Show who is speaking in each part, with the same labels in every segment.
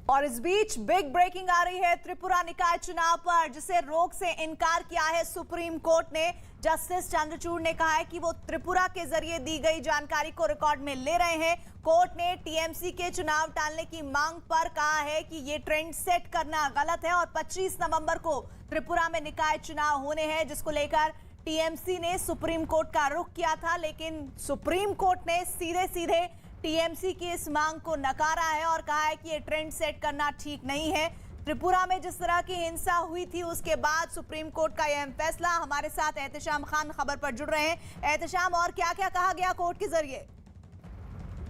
Speaker 1: और इस बीच big breaking आ रही है त्रिपुरा निकाय चुनाव पर, जिसे रोक से इनकार किया है सुप्रीम कोर्ट ने। जस्टिस चंद्रचूड़ ने कहा है कि वो त्रिपुरा के जरिए दी गई जानकारी को रिकॉर्ड में ले रहे हैं। कोर्ट ने टीएमसी के चुनाव टालने की मांग पर कहा है कि ये ट्रेंड सेट करना गलत है और 25 नवंबर को त्रिपुरा में निकाय चुनाव होने हैं, जिसको लेकर टीएमसी ने सुप्रीम कोर्ट का रुख किया था, लेकिन सुप्रीम कोर्ट ने सीधे सीधे टीएमसी की इस मांग को नकारा है और कहा है कि ये ट्रेंड सेट करना ठीक नहीं है। त्रिपुरा में जिस तरह की हिंसा हुई थी उसके बाद सुप्रीम कोर्ट का यह फैसला। हमारे साथ एहतशाम खान खबर पर जुड़ रहे हैं। एहतशाम, और क्या क्या कहा गया कोर्ट के जरिए?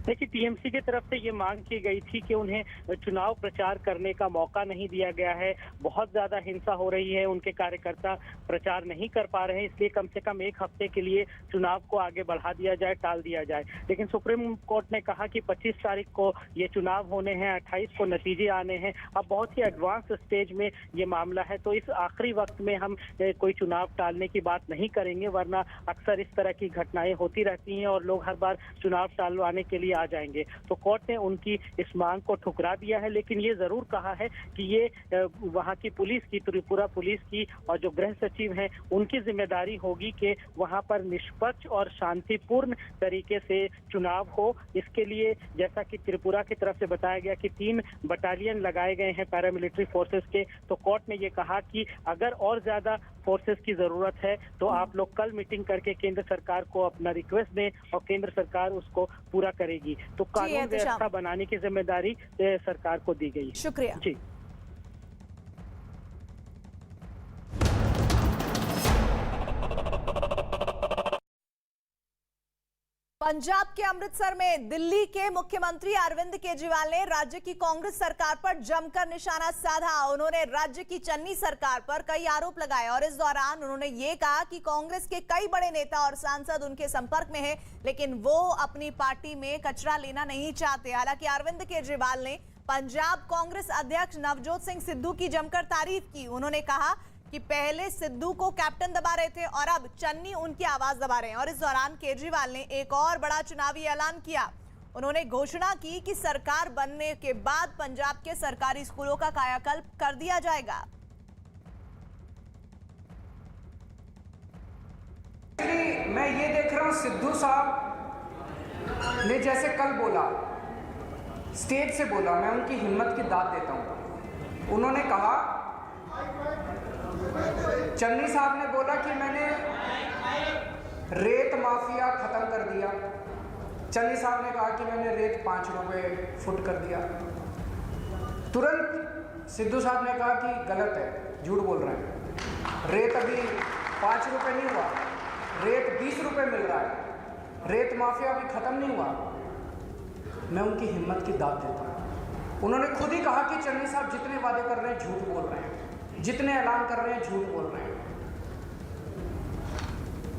Speaker 2: देखिए, टीएमसी की तरफ से ये मांग की गई थी कि उन्हें चुनाव प्रचार करने का मौका नहीं दिया गया है। बहुत ज्यादा हिंसा हो रही है, उनके कार्यकर्ता प्रचार नहीं कर पा रहे हैं, इसलिए कम से कम एक हफ्ते के लिए चुनाव को आगे बढ़ा दिया जाए, टाल दिया जाए। लेकिन सुप्रीम कोर्ट ने कहा कि 25 तारीख को ये चुनाव होने हैं, 28 को नतीजे आने हैं। अब बहुत ही एडवांस स्टेज में ये मामला है, तो इस आखिरी वक्त में हम कोई चुनाव टालने की बात नहीं करेंगे, वरना अक्सर इस तरह की घटनाएं होती रहती हैं और लोग हर बार चुनाव टालवाने के लिए आ जाएंगे। तो कोर्ट ने उनकी इस मांग को ठुकरा दिया है, लेकिन ये जरूर कहा है कि ये वहां की पुलिस की, त्रिपुरा पुलिस की और जो गृह सचिव हैं उनकी जिम्मेदारी होगी कि वहां पर निष्पक्ष और शांतिपूर्ण तरीके से चुनाव हो। इसके लिए जैसा कि त्रिपुरा की तरफ से बताया गया कि 3 बटालियन लगाए गए हैं पैरामिलिट्री फोर्सेस के, तो कोर्ट ने ये कहा कि अगर और ज्यादा फोर्सेस की जरूरत है तो आप लोग कल मीटिंग करके केंद्र सरकार को अपना रिक्वेस्ट दें और केंद्र सरकार उसको पूरा करेगी। तो कानून व्यवस्था बनाने की जिम्मेदारी सरकार को दी गई।
Speaker 1: शुक्रिया
Speaker 2: जी।
Speaker 1: पंजाब के अमृतसर में दिल्ली के मुख्यमंत्री अरविंद केजरीवाल ने राज्य की कांग्रेस सरकार पर जमकर निशाना साधा। उन्होंने राज्य की चन्नी सरकार पर कई आरोप लगाए और इस दौरान उन्होंने ये कहा कि कांग्रेस के कई बड़े नेता और सांसद उनके संपर्क में हैं, लेकिन वो अपनी पार्टी में कचरा लेना नहीं चाहते। हालांकि अरविंद केजरीवाल ने पंजाब कांग्रेस अध्यक्ष नवजोत सिंह सिद्धू की जमकर तारीफ की। उन्होंने कहा कि पहले सिद्धू को कैप्टन दबा रहे थे और अब चन्नी उनकी आवाज दबा रहे हैं। और इस दौरान केजरीवाल ने एक और बड़ा चुनावी ऐलान किया। उन्होंने घोषणा की कि सरकार बनने के बाद पंजाब के सरकारी स्कूलों का कायाकल्प कर दिया जाएगा।
Speaker 3: मैं ये देख रहा हूं, सिद्धू साहब ने जैसे कल बोला, स्टेज से बोला, मैं उनकी हिम्मत की दाद देता हूं। उन्होंने कहा, चन्नी साहब ने बोला कि मैंने रेत माफिया खत्म कर दिया। चन्नी साहब ने कहा कि मैंने रेत 5 रुपए फुट कर दिया। तुरंत सिद्धू साहब ने कहा कि गलत है, झूठ बोल रहे हैं, रेत अभी 5 रुपए नहीं हुआ, रेत 20 रुपए मिल रहा है, रेत माफिया अभी खत्म नहीं हुआ। मैं उनकी हिम्मत की दाद देता हूं। उन्होंने खुद ही कहा कि चन्नी साहब जितने वादे कर रहे हैं झूठ बोल रहे हैं, जितने ऐलान कर रहे हैं झूठ बोल रहे हैं।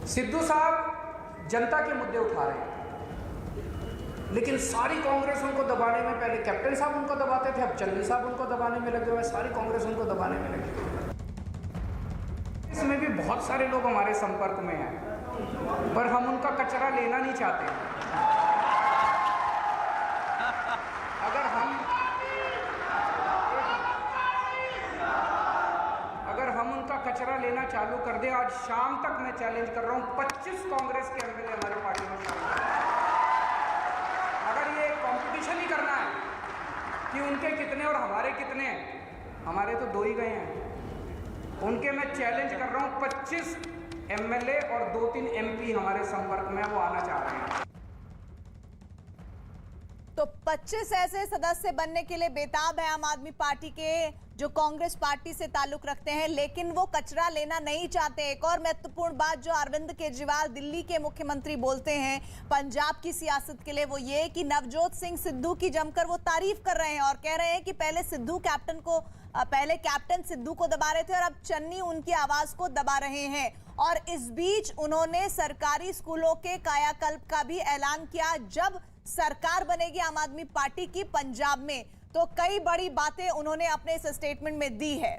Speaker 3: सिद्धू साहब जनता के मुद्दे उठा रहे हैं, लेकिन सारी कांग्रेस उनको दबाने में, पहले कैप्टन साहब उनको दबाते थे, अब चन्नी साहब उनको दबाने में लगे हुए, सारी कांग्रेस उनको दबाने में लगी हुई है। इसमें भी बहुत सारे लोग हमारे संपर्क में हैं, पर हम उनका कचरा लेना नहीं चाहते। अगर हम उनका कचरा लेना चालू कर दे, आज शाम तक मैं चैलेंज कर रहा हूं, 25 कांग्रेस के एमएलए हमारे पार्टी में शामिल हैं। अगर ये कंपटीशन ही करना है कि उनके कितने और हमारे कितने हैं, हमारे तो 2 ही गए हैं, उनके मैं चैलेंज कर रहा हूं, 25 एमएलए और 2-3 एमपी हमारे संपर्क में, वो आना चाह रहे हैं।
Speaker 1: तो 25 ऐसे सदस्य बनने के लिए बेताब है आम आदमी पार्टी के, जो कांग्रेस पार्टी से ताल्लुक रखते हैं, लेकिन वो कचरा लेना नहीं चाहते। एक और महत्वपूर्ण बात जो अरविंद केजरीवाल दिल्ली के मुख्यमंत्री बोलते हैं पंजाब की सियासत के लिए, वो ये कि नवजोत सिंह सिद्धू की जमकर वो तारीफ कर रहे हैं और कह रहे हैं कि पहले कैप्टन सिद्धू को दबा रहे थे और अब चन्नी उनकी आवाज को दबा रहे हैं। और इस बीच उन्होंने सरकारी स्कूलों के कायाकल्प का भी ऐलान किया। जब सरकार बनेगी आम आदमी पार्टी की पंजाब में, तो कई बड़ी बातें उन्होंने अपने इस स्टेटमेंट में दी है।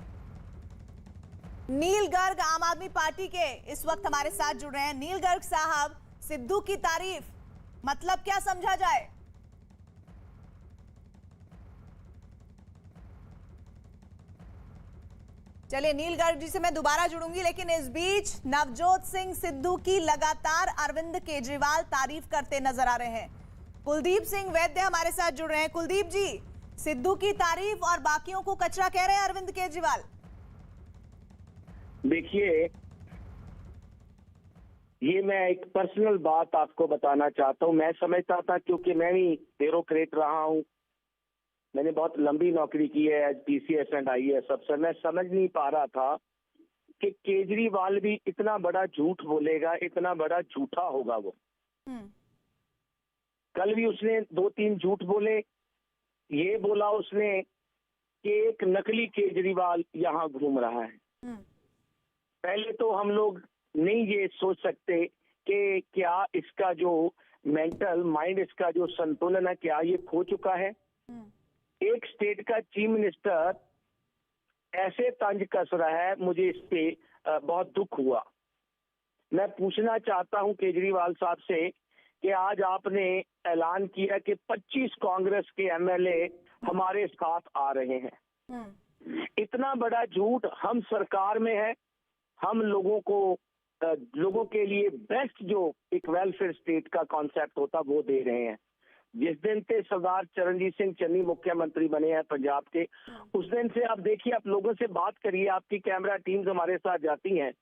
Speaker 1: नील गर्ग आम आदमी पार्टी के इस वक्त हमारे साथ जुड़ रहे हैं। नील गर्ग साहब, सिद्धू की तारीफ, मतलब क्या समझा जाए? चलिए नील गर्ग जी से मैं दोबारा जुड़ूंगी, लेकिन इस बीच नवजोत सिंह सिद्धू की लगातार अरविंद केजरीवाल तारीफ करते नजर आ रहे हैं। कुलदीप सिंह वैद्य हमारे साथ जुड़ रहे हैं। कुलदीप जी, सिद्धू की तारीफ और बाकियों को कचरा कह रहे हैं अरविंद केजरीवाल।
Speaker 4: देखिए, ये मैं एक पर्सनल बात आपको बताना चाहता हूं। मैं समझता था, क्योंकि मैं भी ब्यूरोक्रेट रहा हूं, मैंने बहुत लंबी नौकरी की है एज PCS एंड IAS अफसर। मैं समझ नहीं पा रहा था कि केजरीवाल भी इतना बड़ा झूठ बोलेगा, इतना बड़ा झूठा होगा वो। कल भी उसने 2-3 झूठ बोले। ये बोला उसने कि एक नकली केजरीवाल यहाँ घूम रहा है। पहले तो हम लोग नहीं ये सोच सकते कि क्या इसका जो मेंटल माइंड, इसका जो संतुलन है, क्या ये खो चुका है। एक स्टेट का चीफ मिनिस्टर ऐसे तंज कस रहा है, मुझे इस पे बहुत दुख हुआ। मैं पूछना चाहता हूं केजरीवाल साहब से कि आज आपने ऐलान किया कि 25 कांग्रेस के MLA हमारे साथ आ रहे हैं। इतना बड़ा झूठ। हम सरकार में है, हम लोगों के लिए बेस्ट जो एक वेलफेयर स्टेट का कॉन्सेप्ट होता वो दे रहे हैं। जिस दिन से सरदार चरणजीत सिंह चन्नी मुख्यमंत्री बने हैं पंजाब के, उस दिन से आप देखिए, आप लोगों से बात करिए, आपकी कैमरा टीम्स हमारे साथ जाती हैं,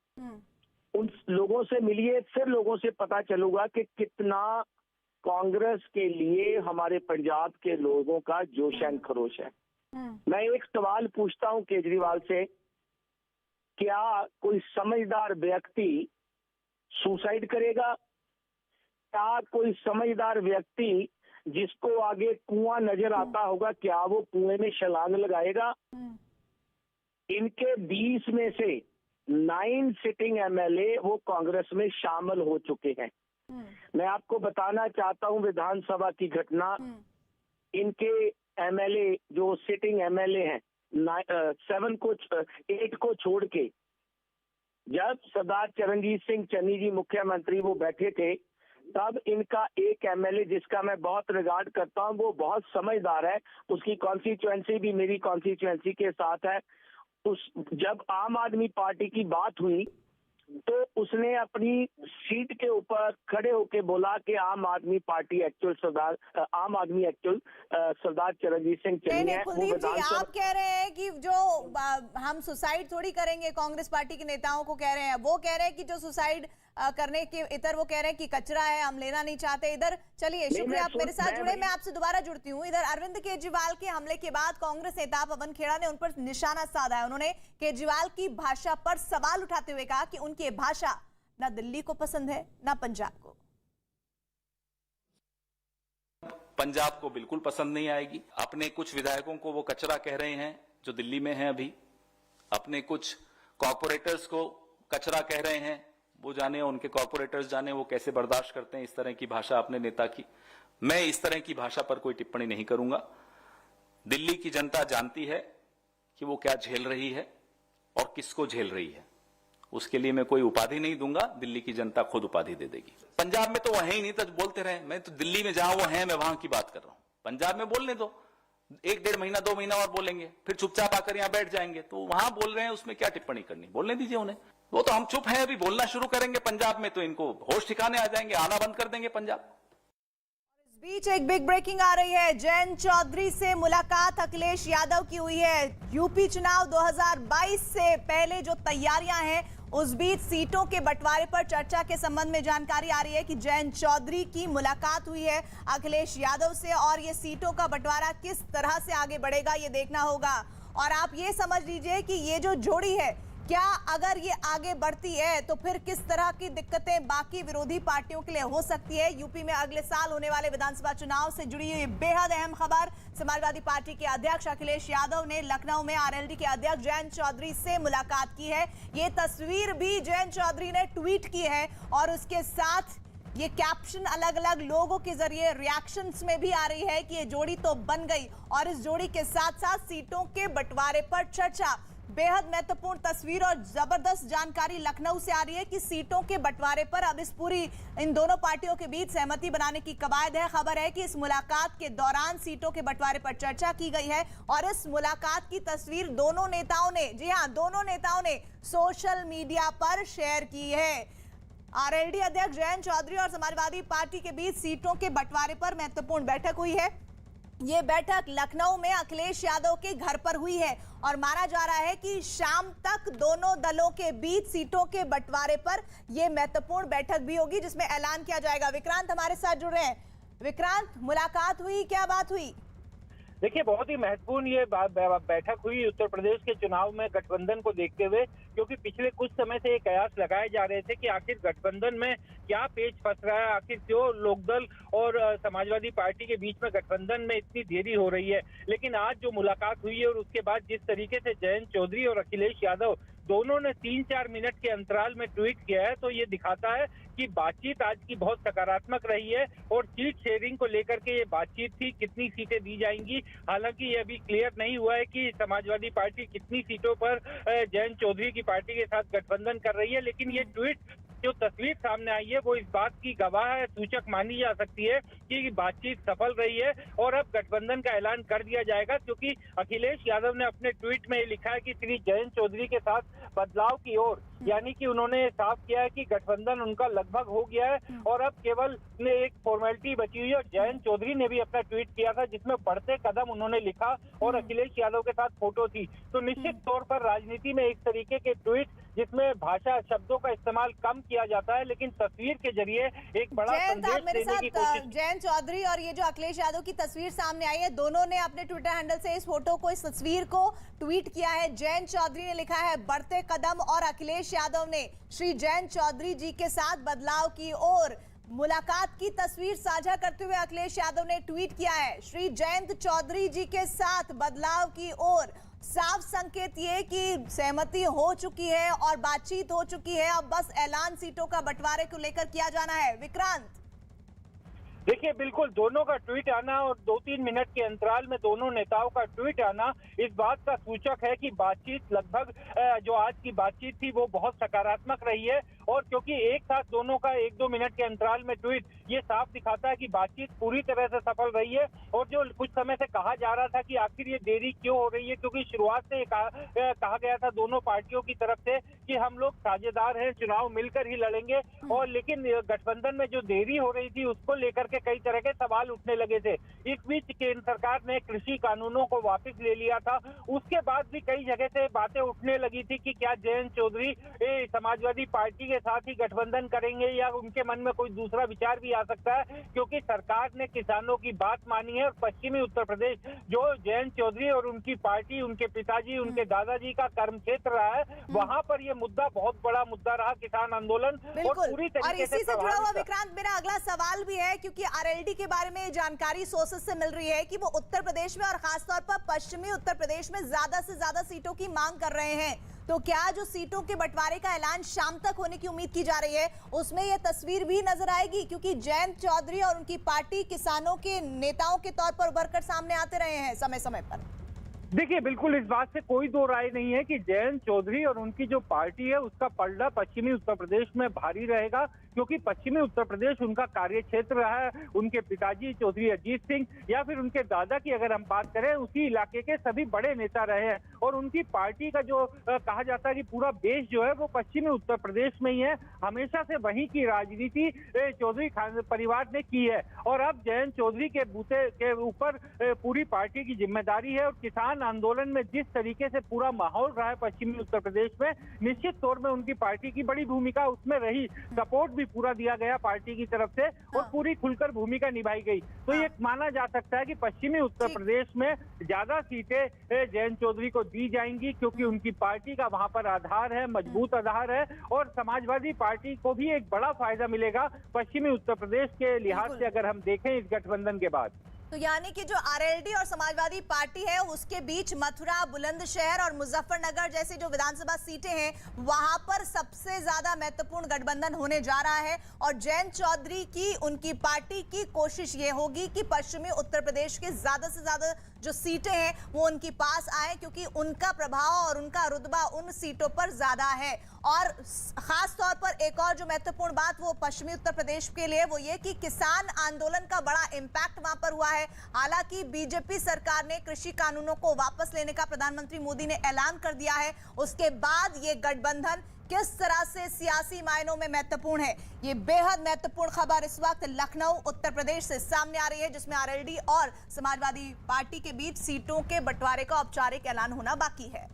Speaker 4: उन लोगों से मिलिए, फिर लोगों से पता चलूगा कि कितना कांग्रेस के लिए हमारे पंजाब के लोगों का जोश एंड खरोश है। मैं एक सवाल पूछता हूं केजरीवाल से, क्या कोई समझदार व्यक्ति सुसाइड करेगा? क्या कोई समझदार व्यक्ति जिसको आगे कुआं नजर आता होगा, क्या वो कुएं में छलांग लगाएगा? इनके 20 में से 9 सिटिंग MLA वो कांग्रेस में शामिल हो चुके हैं। मैं आपको बताना चाहता हूं विधानसभा की घटना। इनके MLA जो सिटिंग MLA हैं, 8 को छोड़ के, जब सरदार चरणजीत सिंह चन्नी जी मुख्यमंत्री वो बैठे थे, तब इनका एक MLA जिसका मैं बहुत रिगार्ड करता हूं, वो बहुत समझदार है, उसकी कॉन्स्टिट्यूएंसी भी मेरी कॉन्स्टिट्यूएंसी के साथ है। जब आम आदमी पार्टी की बात हुई तो उसने अपनी सीट के ऊपर खड़े होके बोला कि आम आदमी एक्चुअल सरदार चरणजीत सिंह चन्नी है।
Speaker 1: कुलदीप जी, आप कह रहे हैं कि जो हम सुसाइड थोड़ी करेंगे, कांग्रेस पार्टी के नेताओं को कह रहे हैं, वो कह रहे हैं कि जो सुसाइड करने के इधर वो कह रहे हैं कि कचरा है, हम लेना नहीं चाहते। इधर चलिए, शुक्रिया आप मेरे साथ जुड़े। मैं आपसे दोबारा जुड़ती हूँ। इधर अरविंद केजरीवाल के हमले के बाद कांग्रेस नेता पवन खेड़ा ने उन पर निशाना साधा है। उन्होंने केजरीवाल की भाषा पर सवाल उठाते हुए कहा कि उनकी भाषा ना दिल्ली को पसंद है ना पंजाब को।
Speaker 5: पंजाब को बिल्कुल पसंद नहीं आएगी। अपने कुछ विधायकों को वो कचरा कह रहे हैं जो दिल्ली में हैं अभी। अपने कुछ कॉर्पोरेटर्स को कचरा कह रहे हैं, वो जाने, उनके कॉर्पोरेटर्स जाने वो कैसे बर्दाश्त करते हैं इस तरह की भाषा अपने नेता की। मैं इस तरह की भाषा पर कोई टिप्पणी नहीं करूंगा। दिल्ली की जनता जानती है कि वो क्या झेल रही है और किसको झेल रही है। उसके लिए मैं कोई उपाधि नहीं दूंगा, दिल्ली की जनता खुद उपाधि दे देगी। पंजाब में तो वो है ही नहीं, तो बोलते रहे। मैं तो दिल्ली में जहां वो है, मैं वहां की बात कर रहा हूं। पंजाब में बोलने दो, 1-1.5 महीना 2 महीना और बोलेंगे, फिर चुपचाप आकर यहां बैठ जाएंगे। तो वहां बोल रहे हैं, उसमें क्या टिप्पणी करनी, बोलने दीजिए उन्हें। वो तो हम चुप हैं, अभी बोलना शुरू करेंगे पंजाब में तो इनको होश ठिकाने आ जाएंगे, आना बंद कर देंगे पंजाब।
Speaker 1: इस बीच एक बिग ब्रेकिंग आ रही है। जयंत चौधरी से मुलाकात अखिलेश यादव की हुई है। यूपी चुनाव 2022 से पहले जो तैयारियां हैं, उस बीच सीटों के बंटवारे पर चर्चा के संबंध में जानकारी आ रही है कि जयंत चौधरी की मुलाकात हुई है अखिलेश यादव से, और ये सीटों का बंटवारा किस तरह से आगे बढ़ेगा ये देखना होगा। और आप ये समझ लीजिए कि ये जो जोड़ी है, क्या अगर ये आगे बढ़ती है तो फिर किस तरह की दिक्कतें बाकी विरोधी पार्टियों के लिए हो सकती है। यूपी में अगले साल होने वाले विधानसभा चुनाव से जुड़ी हुई बेहद अहम खबर। समाजवादी पार्टी के अध्यक्ष अखिलेश यादव ने लखनऊ में RLD के अध्यक्ष जयंत चौधरी से मुलाकात की है। ये तस्वीर भी जयंत चौधरी ने ट्वीट की है और उसके साथ ये कैप्शन अलग अलग लोगों के जरिए रिएक्शंस में भी आ रही है कि ये जोड़ी तो बन गई। और इस जोड़ी के साथ साथ सीटों के बंटवारे पर चर्चा। बेहद महत्वपूर्ण तस्वीर और जबरदस्त जानकारी लखनऊ से आ रही है कि सीटों के बंटवारे पर अब इन दोनों पार्टियों के बीच सहमति बनाने की कवायद है। खबर है कि इस मुलाकात के दौरान सीटों के बंटवारे पर चर्चा की गई है और इस मुलाकात की तस्वीर दोनों नेताओं ने, जी हां, दोनों नेताओं ने सोशल मीडिया पर शेयर की है। आरएलडी अध्यक्ष जयंत चौधरी और समाजवादी पार्टी के बीच सीटों के बंटवारे पर महत्वपूर्ण बैठक हुई है। ये बैठक लखनऊ में अखिलेश यादव के घर पर हुई है और माना जा रहा है कि शाम तक दोनों दलों के बीच सीटों के बंटवारे पर यह महत्वपूर्ण बैठक भी होगी जिसमें ऐलान किया जाएगा। विक्रांत हमारे साथ जुड़ रहे हैं। विक्रांत, मुलाकात हुई, क्या बात हुई?
Speaker 6: देखिए, बहुत ही महत्वपूर्ण ये बैठक हुई उत्तर प्रदेश के चुनाव में गठबंधन को देखते हुए, क्योंकि पिछले कुछ समय से ये कयास लगाए जा रहे थे कि आखिर गठबंधन में क्या पेच फंस रहा है, आखिर क्यों लोकदल और समाजवादी पार्टी के बीच में गठबंधन में इतनी देरी हो रही है। लेकिन आज जो मुलाकात हुई है और उसके बाद जिस तरीके से जयंत चौधरी और अखिलेश यादव दोनों ने 3-4 मिनट के अंतराल में ट्वीट किया है, तो ये दिखाता है कि बातचीत आज की बहुत सकारात्मक रही है और सीट शेयरिंग को लेकर के ये बातचीत थी। कितनी सीटें दी जाएंगी, हालांकि ये अभी क्लियर नहीं हुआ है कि समाजवादी पार्टी कितनी सीटों पर जयंत चौधरी की पार्टी के साथ गठबंधन कर रही है। लेकिन ये ट्वीट, जो तस्वीर सामने आई है, वो इस बात की गवाह है, सूचक मानी जा सकती है कि बातचीत सफल रही है और अब गठबंधन का ऐलान कर दिया जाएगा। क्योंकि अखिलेश यादव ने अपने ट्वीट में लिखा है कि श्री जयंत चौधरी के साथ बदलाव की ओर, यानी कि उन्होंने साफ किया है कि गठबंधन उनका लगभग हो गया है और अब केवल एक फॉर्मेलिटी बची हुई है। और जयंत चौधरी ने भी अपना ट्वीट किया था जिसमें बढ़ते कदम उन्होंने लिखा और अखिलेश यादव के साथ फोटो थी। तो निश्चित तौर पर राजनीति में एक तरीके के ट्वीट जिसमें भाषा, शब्दों का इस्तेमाल कम किया जाता है, लेकिन तस्वीर के जरिए एक बड़ा संदेश देने की कोशिश।
Speaker 1: जयंत चौधरी और ये जो अखिलेश यादव की तस्वीर सामने आई है, दोनों ने अपने ट्विटर हैंडल से इस फोटो को, इस तस्वीर को ट्वीट किया है। जयंत चौधरी ने लिखा है बढ़ते कदम और अखिलेश यादव ने श्री जयंत चौधरी जी के साथ बदलाव की ओर। मुलाकात की तस्वीर साझा करते हुए अखिलेश यादव ने ट्वीट किया है श्री जयंत चौधरी जी के साथ बदलाव की ओर। साफ संकेत ये कि सहमति हो चुकी है और बातचीत हो चुकी है, अब बस ऐलान सीटों का बंटवारे को लेकर किया जाना है। विक्रांत,
Speaker 6: देखिए, बिल्कुल दोनों का ट्वीट आना और 2-3 मिनट के अंतराल में दोनों नेताओं का ट्वीट आना इस बात का सूचक है कि बातचीत लगभग, जो आज की बातचीत थी वो बहुत सकारात्मक रही है। और क्योंकि एक साथ दोनों का 1-2 मिनट के अंतराल में ट्वीट, ये साफ दिखाता है कि बातचीत पूरी तरह से सफल रही है। और जो कुछ समय से कहा जा रहा था कि आखिर ये देरी क्यों हो रही है, क्योंकि शुरुआत से कहा गया था दोनों पार्टियों की तरफ से कि हम लोग साझेदार हैं, चुनाव मिलकर ही लड़ेंगे। और लेकिन गठबंधन में जो देरी हो रही थी उसको लेकर के कई तरह के सवाल उठने लगे थे। इस बीच केंद्र सरकार ने कृषि कानूनों को वापस ले लिया था। उसके बाद भी कई जगह से बातें उठने लगी थी कि क्या जयंत चौधरी समाजवादी पार्टी के साथ ही गठबंधन करेंगे या उनके मन में कोई दूसरा विचार भी आ सकता है, क्योंकि सरकार ने किसानों की बात मानी है। और पश्चिमी उत्तर प्रदेश, जो जयंत चौधरी और उनकी पार्टी, उनके पिताजी, उनके दादाजी का कर्म क्षेत्र रहा है, वहां पर यह मुद्दा बहुत बड़ा मुद्दा रहा, किसान आंदोलन। और पूरी तरीके से
Speaker 1: जुड़ा हुआ विक्रांत, मेरा अगला सवाल भी है, क्योंकि आरएलडी के बारे में जानकारी सोर्सेस से मिल रही है कि वो उत्तर प्रदेश में और खासतौर पर पश्चिमी उत्तर प्रदेश में ज्यादा से ज्यादा सीटों की मांग कर रहे हैं। तो क्या जो सीटों के बंटवारे का ऐलान शाम तक होने की उम्मीद की जा रही है, उसमें यह तस्वीर भी नजर आएगी? क्योंकि जयंत चौधरी और उनकी पार्टी किसानों के नेताओं के तौर पर उभरकर सामने आते रहे हैं समय समय पर।
Speaker 6: देखिए, बिल्कुल इस बात से कोई दो राय नहीं है कि जयंत चौधरी और उनकी जो पार्टी है उसका पलड़ा पश्चिमी उत्तर प्रदेश में भारी रहेगा, क्योंकि पश्चिमी उत्तर प्रदेश उनका कार्य क्षेत्र रहा है। उनके पिताजी चौधरी अजीत सिंह या फिर उनके दादा की अगर हम बात करें, उसी इलाके के सभी बड़े नेता रहे हैं। और उनकी पार्टी का जो कहा जाता है कि पूरा बेस जो है वो पश्चिमी उत्तर प्रदेश में ही है। हमेशा से वहीं की राजनीति चौधरी खान परिवार ने की है और अब जयंत चौधरी के बूते के ऊपर पूरी पार्टी की जिम्मेदारी है। और किसान आंदोलन में जिस तरीके से पूरा माहौल रहा है पश्चिमी उत्तर प्रदेश में, निश्चित तौर में उनकी पार्टी की बड़ी भूमिका उसमें रही। सपोर्ट भी पूरा दिया गया पार्टी की तरफ से और पूरी खुलकर भूमिका निभाई गई। तो ये माना जा सकता है कि पश्चिमी उत्तर प्रदेश में ज्यादा सीटें जयंत चौधरी को दी जाएंगी, क्योंकि उनकी पार्टी का वहां पर आधार है, मजबूत आधार है। और समाजवादी पार्टी को भी एक बड़ा फायदा मिलेगा पश्चिमी उत्तर प्रदेश के लिहाज से, अगर हम देखें इस गठबंधन के बाद।
Speaker 1: तो यानी कि जो आरएलडी और समाजवादी पार्टी है उसके बीच मथुरा, बुलंदशहर और मुजफ्फरनगर जैसे जो विधानसभा सीटें हैं, वहां पर सबसे ज्यादा महत्वपूर्ण गठबंधन होने जा रहा है। और जयंत चौधरी की, उनकी पार्टी की कोशिश ये होगी कि पश्चिमी उत्तर प्रदेश के ज्यादा से ज्यादा जो सीटें हैं वो उनके पास आए, क्योंकि उनका प्रभाव और उनका रुतबा उन सीटों पर ज्यादा है। और खास तौर पर एक और जो महत्वपूर्ण बात वो पश्चिमी उत्तर प्रदेश के लिए वो ये कि किसान आंदोलन का बड़ा इंपैक्ट वहां पर हुआ है। हालांकि बीजेपी सरकार ने कृषि कानूनों को वापस लेने का प्रधानमंत्री मोदी ने ऐलान कर दिया है, उसके बाद ये गठबंधन किस तरह से सियासी मायनों में महत्वपूर्ण है, ये बेहद महत्वपूर्ण खबर इस वक्त लखनऊ उत्तर प्रदेश से सामने आ रही है, जिसमें आरएलडी और समाजवादी पार्टी के बीच सीटों के बंटवारे का औपचारिक ऐलान होना बाकी है।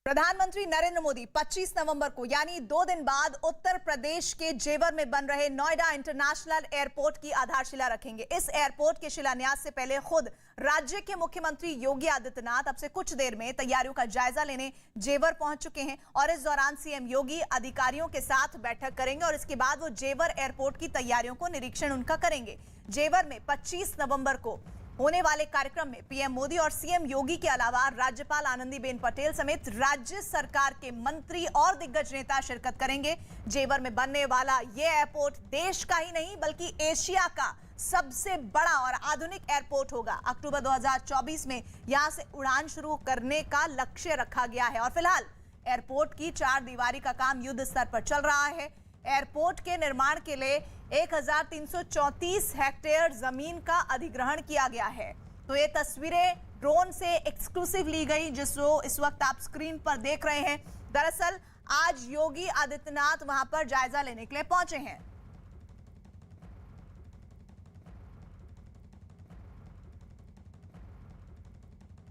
Speaker 1: प्रधानमंत्री नरेंद्र मोदी 25 नवंबर को यानी 2 दिन बाद उत्तर प्रदेश के जेवर में बन रहे नोएडा इंटरनेशनल एयरपोर्ट की आधारशिला रखेंगे। इस एयरपोर्ट के शिलान्यास से पहले खुद राज्य के मुख्यमंत्री योगी आदित्यनाथ अब से कुछ देर में तैयारियों का जायजा लेने जेवर पहुंच चुके हैं और इस दौरान सीएम योगी अधिकारियों के साथ बैठक करेंगे और इसके बाद वो जेवर एयरपोर्ट की तैयारियों को निरीक्षण उनका करेंगे। जेवर में 25 नवंबर को होने वाले कार्यक्रम में पीएम मोदी और सीएम योगी के अलावा राज्यपाल आनंदीबेन पटेल समेत राज्य सरकार के मंत्री और दिग्गज नेता शिरकत करेंगे। जेवर में बनने वाला ये एयरपोर्ट देश का ही नहीं बल्कि एशिया का सबसे बड़ा और आधुनिक एयरपोर्ट होगा। अक्टूबर 2024 में यहां से उड़ान शुरू करने का लक्ष्य रखा गया है और फिलहाल एयरपोर्ट की 4 दीवारी का काम युद्ध स्तर पर चल रहा है। एयरपोर्ट के निर्माण के लिए 1334 हेक्टेयर जमीन का अधिग्रहण किया गया है। तो ये तस्वीरें ड्रोन से एक्सक्लूसिव ली गई जिसको इस वक्त आप स्क्रीन पर देख रहे हैं। दरअसल आज योगी आदित्यनाथ वहां पर जायजा लेने के लिए पहुंचे हैं।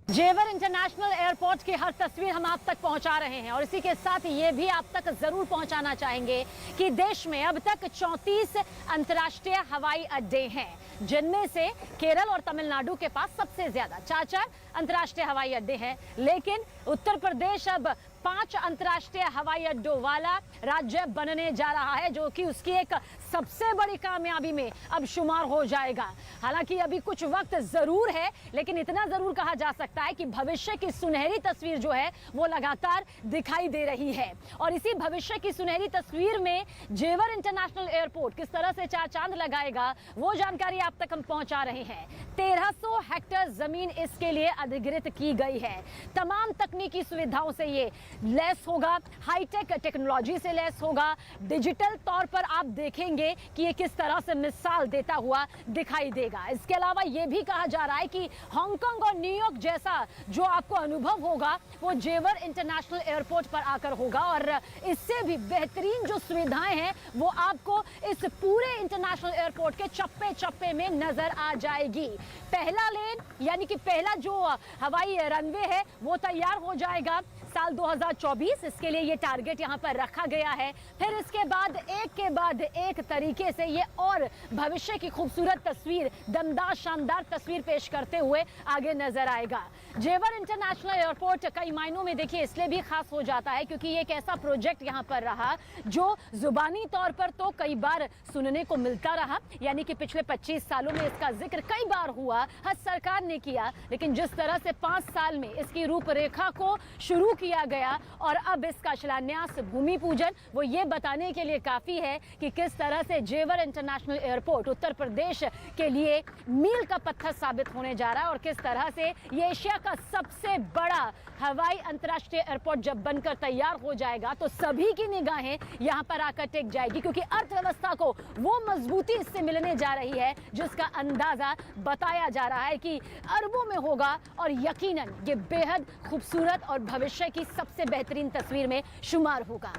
Speaker 7: जेवर इंटरनेशनल एयरपोर्ट की हर तस्वीर हम आप तक पहुंचा रहे हैं और इसी के साथ ये भी आप तक जरूर पहुंचाना चाहेंगे कि देश में अब तक 34 अंतर्राष्ट्रीय हवाई अड्डे हैं, जिनमें से केरल और तमिलनाडु के पास सबसे ज्यादा 4 अंतर्राष्ट्रीय हवाई अड्डे हैं। लेकिन उत्तर प्रदेश अब 5 अंतर्राष्ट्रीय हवाई अड्डों वाला राज्य बनने जा रहा है, जो कि उसकी एक सबसे बड़ी कामयाबी में अब शुमार हो जाएगा। हालांकि अभी कुछ वक्त जरूर है, लेकिन इतना जरूर कहा जा सकता है कि भविष्य की सुनहरी तस्वीर जो है वो लगातार दिखाई दे रही है और इसी भविष्य की सुनहरी तस्वीर में जेवर इंटरनेशनल एयरपोर्ट किस तरह से 4 चांद लगाएगा वो जानकारी आप तक हम पहुंचा रहे हैं। 1300 हेक्टेयर जमीन इसके लिए अधिग्रहित की गई है। तमाम तकनीकी सुविधाओं से ये लैस होगा, हाईटेक टेक्नोलॉजी से लैस होगा। डिजिटल तौर पर आप देखेंगे कि ये किस तरह से मिसाल देता हुआ दिखाई देगा। इसके अलावा ये भी कहा जा रहा है कि हांगकांग और न्यूयॉर्क जैसा जो आपको अनुभव होगा वो जेवर इंटरनेशनल एयरपोर्ट पर आकर होगा और इससे भी बेहतरीन जो सुविधाएं हैं वो आपको इस पूरे इंटरनेशनल एयरपोर्ट के चप्पे चप्पे में नजर आ जाएगी। पहला लेन यानी कि पहला जो हवाई रनवे है वो तैयार हो जाएगा साल 2024। इसके लिए ये टारगेट यहाँ पर रखा गया है। फिर इसके बाद एक के बाद एक तरीके से ये और भविष्य की खूबसूरत तस्वीर, दमदार शानदार तस्वीर पेश करते हुए आगे नजर आएगा। जेवर इंटरनेशनल एयरपोर्ट कई मायनों में देखिए इसलिए भी खास हो जाता है क्योंकि ये एक ऐसा प्रोजेक्ट यहाँ पर रहा जो जुबानी तौर पर तो कई बार सुनने को मिलता रहा, यानी कि पिछले 25 सालों में इसका जिक्र कई बार हुआ, हर सरकार ने किया, लेकिन जिस तरह से 5 साल में इसकी रूपरेखा को शुरू किया गया और अब इसका शिलान्यास, भूमि पूजन, वो ये बताने के लिए काफी है कि किस तरह से जेवर इंटरनेशनल एयरपोर्ट उत्तर प्रदेश के लिए मील का पत्थर साबित होने जा रहा है और किस तरह से ये एशिया का सबसे बड़ा हवाई अंतर्राष्ट्रीय एयरपोर्ट जब बनकर तैयार हो जाएगा तो सभी की निगाहें यहां पर आकर टिक जाएगी, क्योंकि अर्थव्यवस्था को वो मजबूती इससे मिलने जा रही है जिसका अंदाजा बताया जा रहा है कि अरबों में होगा और यकीनन ये बेहद खूबसूरत और भविष्य की सबसे बेहतरीन तस्वीर में शुमार होगा।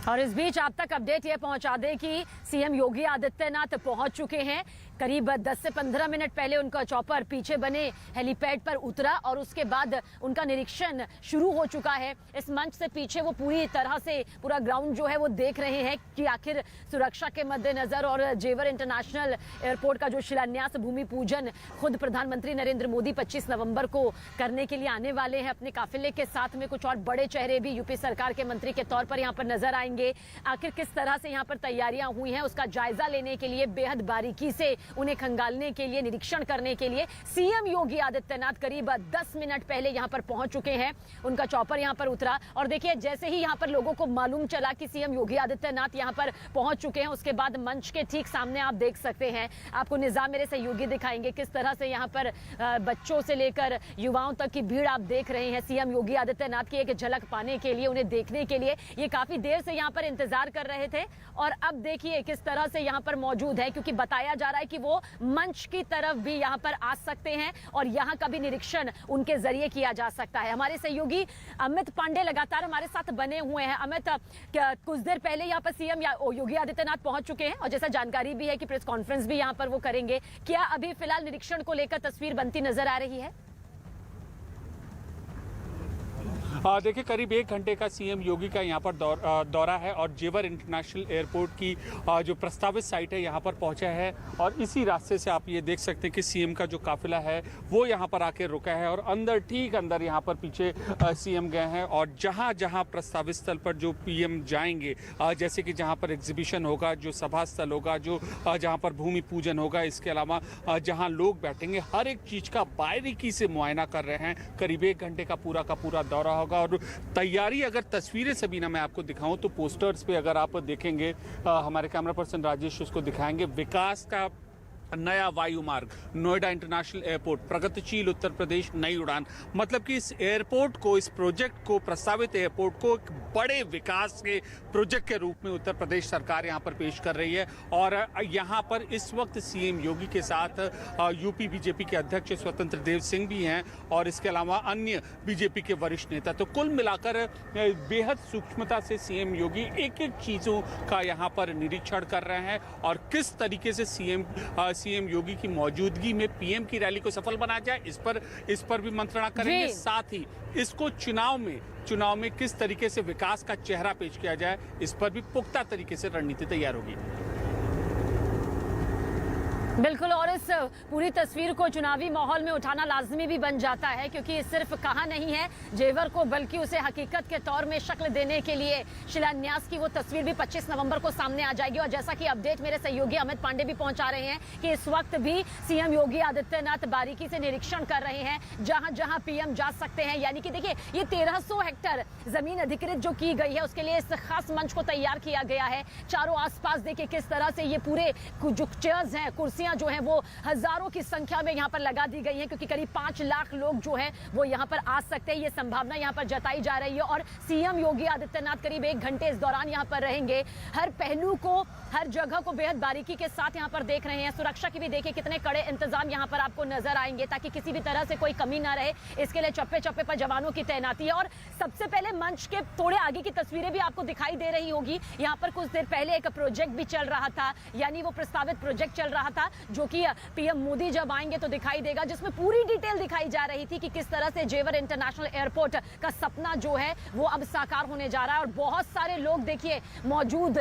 Speaker 7: और इस बीच आप तक अपडेट ये पहुंचा दें कि सीएम योगी आदित्यनाथ पहुंच चुके हैं। करीब 10 से 15 मिनट पहले उनका चॉपर पीछे बने हेलीपैड पर उतरा और उसके बाद उनका निरीक्षण शुरू हो चुका है। इस मंच से पीछे वो पूरी तरह से पूरा ग्राउंड जो है वो देख रहे हैं कि आखिर सुरक्षा के मद्देनजर और जेवर इंटरनेशनल एयरपोर्ट का जो शिलान्यास, भूमि पूजन खुद प्रधानमंत्री नरेंद्र मोदी 25 नवंबर को करने के लिए आने वाले हैं। अपने काफिले के साथ में कुछ और बड़े चेहरे भी यूपी सरकार के मंत्री के तौर पर यहाँ पर नजर आएंगे। आखिर किस तरह से यहाँ पर तैयारियां हुई हैं उसका जायजा लेने के लिए बेहद बारीकी से उन्हें खंगालने के लिए, निरीक्षण करने के लिए सीएम योगी आदित्यनाथ करीब 10 मिनट पहले यहां पर पहुंच चुके हैं। उनका चॉपर यहां पर उतरा और देखिए जैसे ही यहां पर लोगों को मालूम चला कि सीएम योगी आदित्यनाथ यहां पर पहुंच चुके हैं, उसके बाद मंच के ठीक सामने आप देख सकते हैं, आपको निजाम मेरे सहयोगी दिखाएंगे किस तरह से यहां पर बच्चों से लेकर युवाओं तक की भीड़ आप देख रहे हैं सीएम योगी आदित्यनाथ की एक झलक पाने के लिए, उन्हें देखने के लिए। ये काफी देर से यहां पर इंतजार कर रहे थे और अब देखिए किस तरह से यहां पर मौजूद है, क्योंकि बताया जा रहा है कि वो मंच की तरफ भी यहां पर आ सकते हैं और यहां का भी निरीक्षण उनके जरिए किया जा सकता है। हमारे सहयोगी अमित पांडे लगातार हमारे साथ बने हुए हैं। अमित, कुछ देर पहले यहां पर सीएम योगी आदित्यनाथ पहुंच चुके हैं और जैसा जानकारी भी है कि प्रेस कॉन्फ्रेंस भी यहां पर वो करेंगे। क्या अभी फिलहाल निरीक्षण को लेकर तस्वीर बनती नजर आ रही है?
Speaker 8: देखिए करीब 1 घंटे का सीएम योगी का यहाँ पर दौरा है और जेवर इंटरनेशनल एयरपोर्ट की जो प्रस्तावित साइट है यहाँ पर पहुँचा है और इसी रास्ते से आप ये देख सकते हैं कि सीएम का जो काफिला है वो यहाँ पर आके रुका है और अंदर ठीक अंदर यहाँ पर पीछे सीएम गए हैं और जहाँ जहाँ प्रस्तावित स्थल पर जो पीएम जाएंगे, जैसे कि जहाँ पर एग्जीबिशन होगा, जो सभा स्थल होगा, जो जहाँ पर भूमि पूजन होगा, इसके अलावा जहाँ लोग बैठेंगे, हर एक चीज़ का बारीकी से मुआयना कर रहे हैं। करीब 1 घंटे का पूरा दौरा होगा और तैयारी अगर तस्वीरें सबीना मैं आपको दिखाऊं तो पोस्टर्स पे अगर आप देखेंगे, हमारे कैमरा पर्सन राजेश उसको दिखाएंगे, विकास का नया वायु मार्ग, नोएडा इंटरनेशनल एयरपोर्ट, प्रगतिशील उत्तर प्रदेश, नई उड़ान, मतलब कि इस एयरपोर्ट को, इस प्रोजेक्ट को, प्रस्तावित एयरपोर्ट को एक बड़े विकास के प्रोजेक्ट के रूप में उत्तर प्रदेश सरकार यहां पर पेश कर रही है। और यहां पर इस वक्त सीएम योगी के साथ यूपी बीजेपी के अध्यक्ष स्वतंत्र देव सिंह भी हैं और इसके अलावा अन्य बीजेपी के वरिष्ठ नेता। तो कुल मिलाकर बेहद सूक्ष्मता से सीएम योगी एक एक चीजों का यहां पर निरीक्षण कर रहे हैं और किस तरीके से सीएम योगी की मौजूदगी में पीएम की रैली को सफल बनाया जाए, इस पर भी मंत्रणा करेंगे। साथ ही इसको चुनाव में किस तरीके से विकास का चेहरा पेश किया जाए, इस पर भी पुख्ता तरीके से रणनीति तैयार होगी।
Speaker 7: बिल्कुल, और इस पूरी तस्वीर को चुनावी माहौल में उठाना लाजमी भी बन जाता है, क्योंकि सिर्फ कहा नहीं है जेवर को, बल्कि उसे हकीकत के तौर में शक्ल देने के लिए शिलान्यास की वो तस्वीर भी 25 नवंबर को सामने आ जाएगी। और जैसा कि अपडेट मेरे सहयोगी अमित पांडे भी पहुंचा रहे हैं कि इस वक्त भी सीएम योगी आदित्यनाथ बारीकी से निरीक्षण कर रहे हैं जहां जहां पीएम जा सकते हैं। यानी कि देखिए ये 1300 हेक्टेयर जमीन अधिकृत जो की गई है उसके लिए इस खास मंच को तैयार किया गया है। चारों आसपास देखिए किस तरह से ये पूरे जो चेयर्स हैं, कुर्सियां जो हैं वो हजारों की संख्या में यहां पर लगा दी गई हैं, क्योंकि करीब 5 लाख लोग जो हैं वो यहां पर आ सकते हैं, ये संभावना यहां पर जताई जा रही है। और सीएम योगी आदित्यनाथ करीब 1 घंटे इस दौरान यहां पर रहेंगे। हर पहलू को, हर जगह को बेहद बारीकी के साथ यहां पर देख रहे हैं। सुरक्षा की भी देखिए कितने कड़े इंतजाम यहां पर आपको नजर आएंगे ताकि किसी भी तरह से कोई कमी ना रहे। इसके लिए चप्पे चप्पे पर जवानों की तैनाती है। और सबसे पहले मंच के थोड़े आगे की तस्वीरें भी आपको दिखाई दे रही होगी। यहां पर कुछ देर पहले एक प्रोजेक्ट भी चल रहा था, यानी वो प्रस्तावित प्रोजेक्ट चल रहा था जो कि पीएम मोदी जब आएंगे तो दिखाई देगा, जिसमें पूरी डिटेल दिखाई जा रही थी कि किस तरह से जेवर इंटरनेशनल एयरपोर्ट का सपना जो है वो अब साकार होने जा रहा है। और बहुत सारे लोग देखिए मौजूद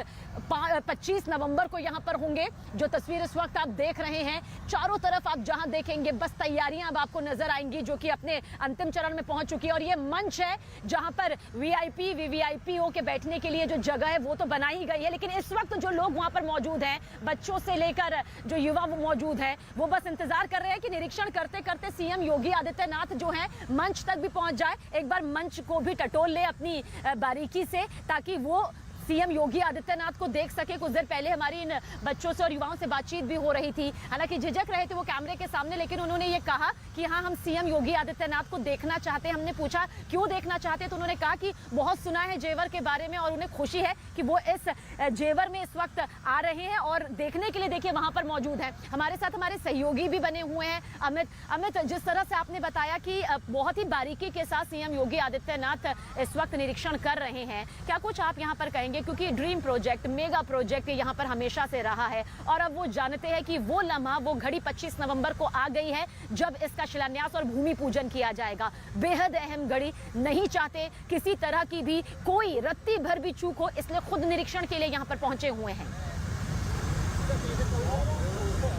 Speaker 7: 25 नवंबर को यहां पर होंगे। जो तस्वीर इस वक्त आप देख रहे हैं, चारों तरफ आप जहां देखेंगे बस तैयारियां अब आपको नजर आएंगी जो कि अपने अंतिम चरण में पहुंच चुकी है। और ये मंच है जहां पर वीआईपी वीवीआईपी के बैठने के लिए जो जगह है वो तो बना ही गई है, लेकिन इस वक्त जो लोग वहां पर मौजूद हैं, बच्चों से लेकर जो युवा मौजूद है, वो बस इंतजार कर रहे हैं कि निरीक्षण करते करते सीएम योगी आदित्यनाथ जो है मंच तक भी पहुंच जाए, एक बार मंच को भी टटोल ले अपनी बारीकी से, ताकि वो सीएम योगी आदित्यनाथ को देख सके। कुछ देर पहले हमारी इन बच्चों से और युवाओं से बातचीत भी हो रही थी, हालांकि झिझक रहे थे वो कैमरे के सामने, लेकिन उन्होंने ये कहा कि हाँ, हम सीएम योगी आदित्यनाथ को देखना चाहते हैं। हमने पूछा क्यों देखना चाहते हैं, तो उन्होंने कहा कि बहुत सुना है जेवर के बारे में और उन्हें खुशी है कि वो इस जेवर में इस वक्त आ रहे हैं और देखने के लिए देखिए वहां पर मौजूद है। हमारे साथ हमारे सहयोगी भी बने हुए हैं। अमित, जिस तरह से आपने बताया कि बहुत ही बारीकी के साथ सीएम योगी आदित्यनाथ इस वक्त निरीक्षण कर रहे हैं, क्या कुछ आप यहाँ पर कहेंगे, क्योंकि ड्रीम प्रोजेक्ट, मेगा प्रोजेक्ट यहाँ पर हमेशा से रहा है और अब वो जानते हैं कि वो लम्हा, वो घड़ी 25 नवंबर को आ गई है जब इसका शिलान्यास और भूमि पूजन किया जाएगा। बेहद अहम घड़ी, नहीं चाहते किसी तरह की भी कोई रत्ती भर भी चूक हो, इसलिए खुद निरीक्षण के लिए यहाँ पर पहुंचे हुए हैं।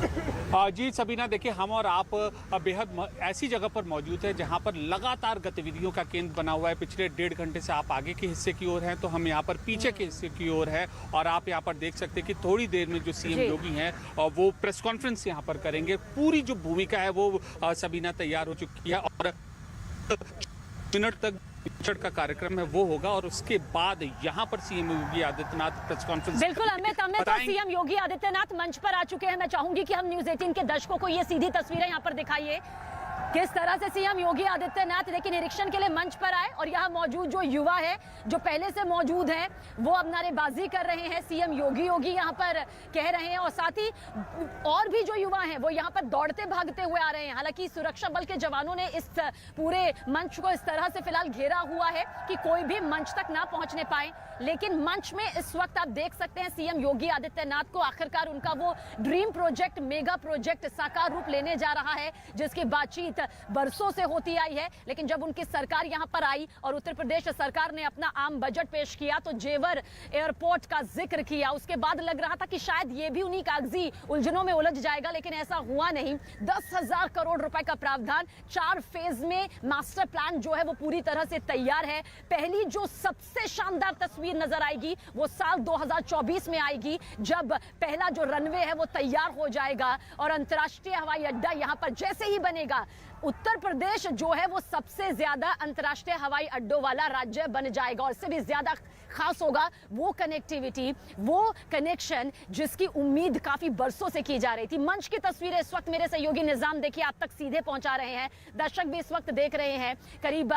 Speaker 8: जी सबीना, देखिए हम और आप बेहद ऐसी जगह पर मौजूद है जहां पर लगातार गतिविधियों का केंद्र बना हुआ है। पिछले 1.5 घंटे से आप आगे के हिस्से की ओर हैं तो हम यहां पर पीछे के हिस्से की ओर है और आप यहां पर देख सकते हैं कि थोड़ी देर में जो सीएम योगी हैं वो प्रेस कॉन्फ्रेंस यहां पर करेंगे। पूरी जो भूमिका है वो सबीना तैयार हो चुकी है और मिनट तक का कार्यक्रम है वो होगा और उसके बाद यहाँ पर CM Yogi Adityanath press conference.
Speaker 7: बिल्कुल अमित, तो सीएम योगी आदित्यनाथ मंच पर आ चुके हैं। मैं चाहूंगी कि हम न्यूज़ 18 के दर्शकों को ये सीधी तस्वीरें यहाँ पर दिखाइए किस तरह से सीएम योगी आदित्यनाथ देखिए निरीक्षण के लिए मंच पर आए और यहाँ मौजूद जो युवा है जो पहले से मौजूद हैं वो अब नारेबाजी कर रहे हैं, सीएम योगी योगी यहाँ पर कह रहे हैं और साथ ही और भी जो युवा हैं वो यहाँ पर दौड़ते भागते हुए आ रहे हैं। हालांकि सुरक्षा बल के जवानों ने इस पूरे मंच को इस तरह से फिलहाल घेरा हुआ है कि कोई भी मंच तक ना पहुंचने पाए, लेकिन मंच में इस वक्त आप देख सकते हैं सीएम योगी आदित्यनाथ को आखिरकार उनका वो ड्रीम प्रोजेक्ट, मेगा प्रोजेक्ट साकार रूप लेने जा रहा है जिसकी बातचीत बरसों से होती आई है। लेकिन जब उनकी सरकार यहां पर आई और उत्तर प्रदेश सरकार ने अपना आम बजट पेश किया तो जेवर एयरपोर्ट का जिक्र किया, उसके बाद लग रहा था कि शायद ये भी उन्हीं कागजी उलझनों में उलझ जाएगा, लेकिन ऐसा हुआ नहीं। 10,000 करोड़ रुपए का प्रावधान, 4 फेज में मास्टर प्लान जो है वो पूरी तरह से तैयार है। पहली जो सबसे शानदार तस्वीर नजर आएगी वो साल 2024 में आएगी जब पहला जो रनवे है वो तैयार हो जाएगा और अंतर्राष्ट्रीय हवाई अड्डा यहां पर जैसे ही बनेगा उत्तर प्रदेश जो है वो सबसे ज्यादा अंतर्राष्ट्रीय हवाई अड्डों वाला राज्य बन जाएगा और इससे भी ज्यादा खास होगा वो कनेक्टिविटी, वो कनेक्शन जिसकी उम्मीद काफी बरसों से की जा रही थी। मंच की तस्वीरें इस वक्त मेरे सहयोगी निजाम देखिए आप तक सीधे पहुंचा रहे हैं, दर्शक भी इस वक्त देख रहे हैं। करीब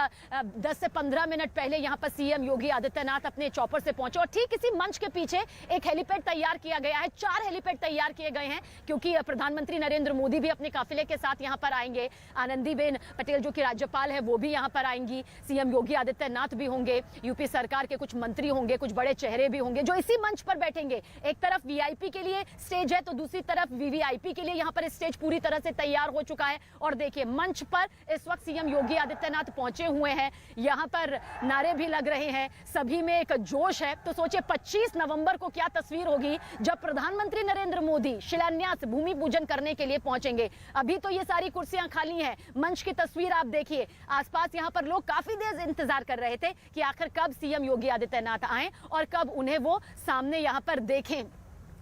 Speaker 7: 10 से 15 मिनट पहले यहाँ पर सीएम योगी आदित्यनाथ अपने चॉपर से पहुंचे और ठीक इसी मंच के पीछे एक हेलीपैड तैयार किया गया है। 4 हेलीपैड तैयार किए गए हैं क्योंकि प्रधानमंत्री नरेंद्र मोदी भी अपने काफिले के साथ यहाँ पर आएंगे। आनंदीबेन पटेल जो कि राज्यपाल है वो भी यहाँ पर आएंगी, सीएम योगी आदित्यनाथ भी होंगे, यूपी सरकार के कुछ मंत्री होंगे, कुछ बड़े चेहरे भी होंगे जो इसी मंच पर बैठेंगे। एक तरफ वीआईपी के लिए स्टेज है तो दूसरी तरफ वीवीआईपी के लिए यहाँ पर स्टेज पूरी तरह से तैयार हो चुका है और देखिए मंच पर इस वक्त सीएम योगी आदित्यनाथ पहुंचे हुए हैं। यहाँ पर नारे भी लग रहे हैं, सभी में एक जोश है। तो सोचिए 25 नवंबर को क्या तस्वीर होगी जब प्रधानमंत्री नरेंद्र मोदी शिलान्यास भूमि पूजन करने के लिए पहुंचेंगे। अभी तो ये सारी कुर्सियां खाली हैं, मंच की तस्वीर आप देखिए, आसपास यहाँ पर लोग काफी देर इंतजार कर रहे थे कि आखिर कब सीएम योगी आदित्यनाथ आए और कब उन्हें वो सामने यहाँ पर देखें।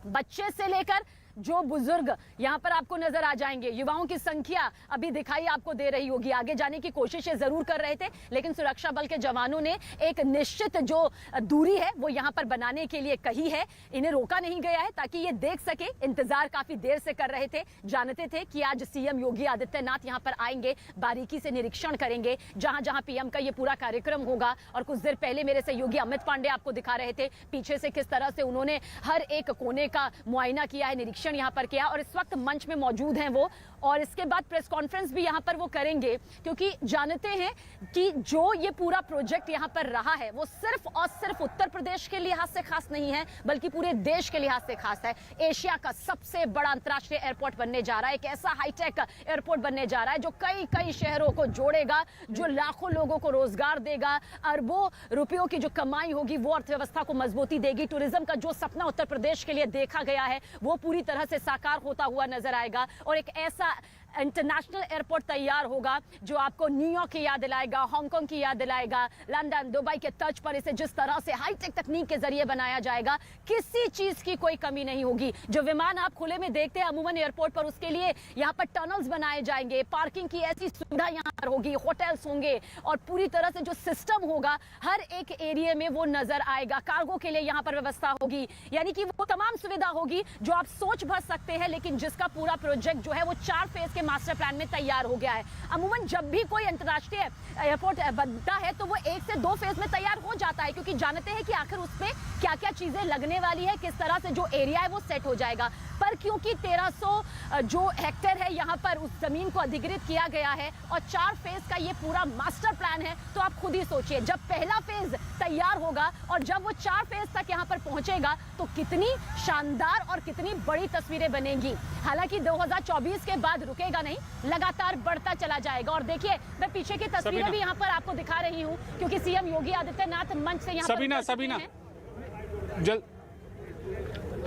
Speaker 7: बच्चे से लेकर जो बुजुर्ग यहाँ पर आपको नजर आ जाएंगे, युवाओं की संख्या अभी दिखाई आपको दे रही होगी। आगे जाने की कोशिशें जरूर कर रहे थे लेकिन सुरक्षा बल के जवानों ने एक निश्चित जो दूरी है वो यहाँ पर बनाने के लिए कही है, इन्हें रोका नहीं गया है ताकि ये देख सके। इंतजार काफी देर से कर रहे थे, जानते थे कि आज सीएम योगी आदित्यनाथ यहाँ पर आएंगे, बारीकी से निरीक्षण करेंगे जहां जहां पीएम का ये पूरा कार्यक्रम होगा। और कुछ देर पहले मेरे सहयोगी अमित पांडे आपको दिखा रहे थे पीछे से किस तरह से उन्होंने हर एक कोने का मुआयना किया है, निरीक्षण यहाँ पर किया और इस वक्त मंच में मौजूद हैं वो। और इसके बाद प्रेस कॉन्फ्रेंस भी यहाँ पर वो करेंगे क्योंकि जानते हैं कि जो ये पूरा प्रोजेक्ट यहाँ पर रहा है वो सिर्फ और सिर्फ उत्तर प्रदेश के लिहाज से खास नहीं है बल्कि पूरे देश के लिहाज से खास है। एशिया का सबसे बड़ा अंतर्राष्ट्रीय एयरपोर्ट बनने जा रहा है, एक ऐसा हाईटेक एयरपोर्ट बनने जा रहा है जो कई कई शहरों को जोड़ेगा, जो लाखों लोगों को रोजगार देगा, अरबों रुपयों की जो कमाई होगी वो अर्थव्यवस्था को मजबूती देगी। टूरिज्म का जो सपना उत्तर प्रदेश के लिए देखा गया है वो पूरी तरह से साकार होता हुआ नजर आएगा और एक ऐसा इंटरनेशनल एयरपोर्ट तैयार होगा जो आपको न्यूयॉर्क की याद दिलाएगा, हांगकांग की याद दिलाएगा, लंदन, दुबई के तर्ज पर इसे जिस तरह से हाईटेक तकनीक के जरिए बनाया जाएगा किसी चीज की कोई कमी नहीं होगी। जो विमान आप खुले में देखते हैं अमूमन एयरपोर्ट पर, उसके लिए यहाँ पर टनल्स बनाए जाएंगे, पार्किंग की ऐसी सुविधा यहाँ पर होगी, होटल्स होंगे और पूरी तरह से जो सिस्टम होगा हर एक एरिया में वो नजर आएगा। कार्गो के लिए यहाँ पर व्यवस्था होगी, यानी कि वो तमाम सुविधा होगी जो आप सोच भर सकते हैं, लेकिन जिसका पूरा प्रोजेक्ट जो है वो 4 फेज के मास्टर प्लान में तैयार हो गया है। अमूमन जब भी कोई अंतर्राष्ट्रीय एयरपोर्ट बनता है तो वो 1 से 2 फेज में तैयार हो जाता है क्योंकि जानते हैं कि आखिर उसमें क्या क्या चीजें लगने वाली है, किस तरह से जो एरिया है वो सेट हो जाएगा। पर क्योंकि 1300 जो हेक्टेयर है यहाँ पर उस जमीन को अधिग्रहित किया गया है और 4 फेज का ये पूरा मास्टर प्लान है, तो आप खुद ही सोचिए जब पहला फेज तैयार होगा और जब वो 4 फेज तक यहाँ पर पहुंचेगा तो कितनी शानदार और कितनी बड़ी तस्वीरें बनेंगी। हालांकि 2024 के बाद रुकेगा नहीं, लगातार बढ़ता चला जाएगा। और देखिए मैं पीछे की तस्वीरें भी यहाँ पर आपको दिखा रही हूँ क्योंकि सीएम योगी आदित्यनाथ मंच से यहाँ
Speaker 8: सबीना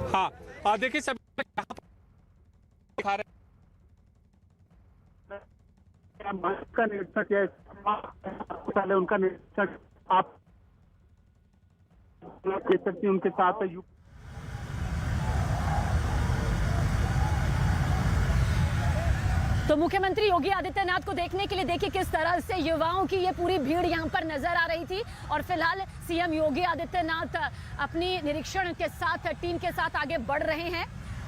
Speaker 8: हाँ देखिए सब दिखा रहे
Speaker 9: का निरीक्षक या पहले उनका निरीक्षक आप देख सकते हैं उनके साथ
Speaker 7: तो मुख्यमंत्री योगी आदित्यनाथ को देखने के लिए देखिए किस तरह से युवाओं की ये पूरी भीड़ यहाँ पर नजर आ रही थी। और फिलहाल सीएम योगी आदित्यनाथ अपनी निरीक्षण के साथ टीम के साथ आगे बढ़ रहे हैं।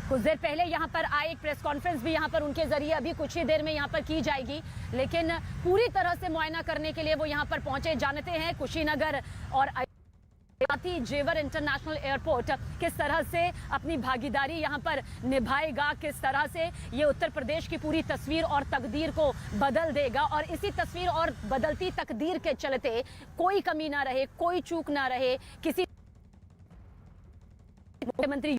Speaker 7: कुछ देर पहले यहाँ पर आए, एक प्रेस कॉन्फ्रेंस भी यहाँ पर उनके जरिए अभी कुछ ही देर में यहाँ पर की जाएगी, लेकिन पूरी तरह से मुआयना करने के लिए वो यहाँ पर पहुंचे। जानते हैं कुशीनगर और जेवर इंटरनेशनल एयरपोर्ट किस तरह से अपनी भागीदारी यहाँ पर निभाएगा, किस तरह से ये उत्तर प्रदेश की पूरी तस्वीर और तकदीर को बदल देगा। और इसी तस्वीर और बदलती तकदीर के चलते कोई कमी ना रहे, कोई चूक ना रहे, किसी मुख्यमंत्री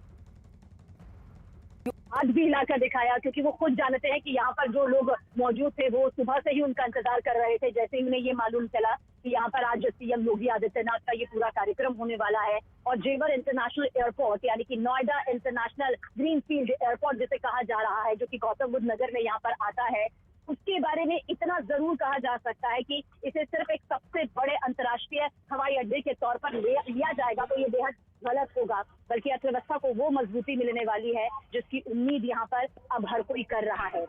Speaker 10: आज भी इलाका दिखाया, क्योंकि वो खुद जानते हैं कि यहाँ पर जो लोग मौजूद थे वो सुबह से ही उनका इंतजार कर रहे थे। जैसे ही उन्हें ये मालूम चला कि यहाँ पर आज सीएम योगी आदित्यनाथ का ये पूरा कार्यक्रम होने वाला है और जेवर इंटरनेशनल एयरपोर्ट यानी कि नोएडा इंटरनेशनल ग्रीनफील्ड एयरपोर्ट जिसे कहा जा रहा है, जो कि गौतम बुद्ध नगर में यहाँ पर आता है, उसके बारे में इतना जरूर कहा जा सकता है कि इसे सिर्फ एक सबसे बड़े अंतर्राष्ट्रीय हवाई अड्डे के तौर पर लिया जाएगा तो ये बेहद गलत होगा, बल्कि अर्थव्यवस्था को वो मजबूती मिलने वाली है जिसकी उम्मीद यहाँ पर अब हर कोई कर रहा है।